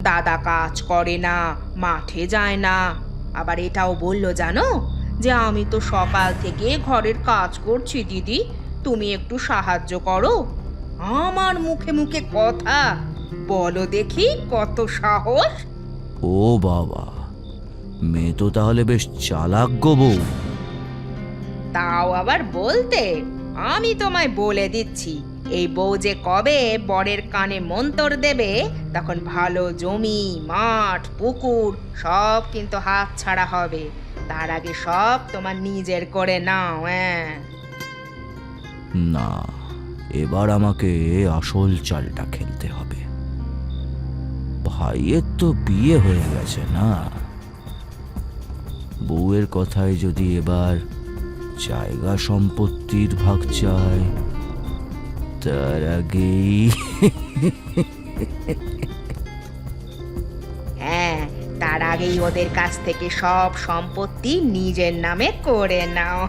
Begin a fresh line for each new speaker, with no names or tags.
দাদা কাজ করে না, মাঠে যায় না, আবার এটাও বললো জানো যে আমি তো সকাল থেকে ঘরের কাজ করছি দিদি, তুমি একটু সাহায্য করো। আমার মুখে মুখে কথা, বলো দেখি কত সাহস!
ও বাবা, মেয়ে তো তাহলে বেশ চালাক গো বউ।
তাও আবার বলতে, আমি তোমায় বলে দিচ্ছি, এই বউ যে কবে বরের কানে মন্তর দেবে, তখন ভালো জমি, মাঠ, পুকুর সব কিন্তু হাত ছাড়া হবে। তার আগে সব তোমার নিজের করে নাও। হ্যাঁ,
না, এবার আমাকে আসল চালটা খেলতে হবে। ভাইয়ের তো বিয়ে হয়ে গেছে না, বউয়ের কথায় যদি এবার জায়গা সম্পত্তির ভাগ চায়, তার আগেই
হ্যাঁ, তার আগেই ওদের কাছ থেকে সব সম্পত্তি নিজের নামে করে নাও।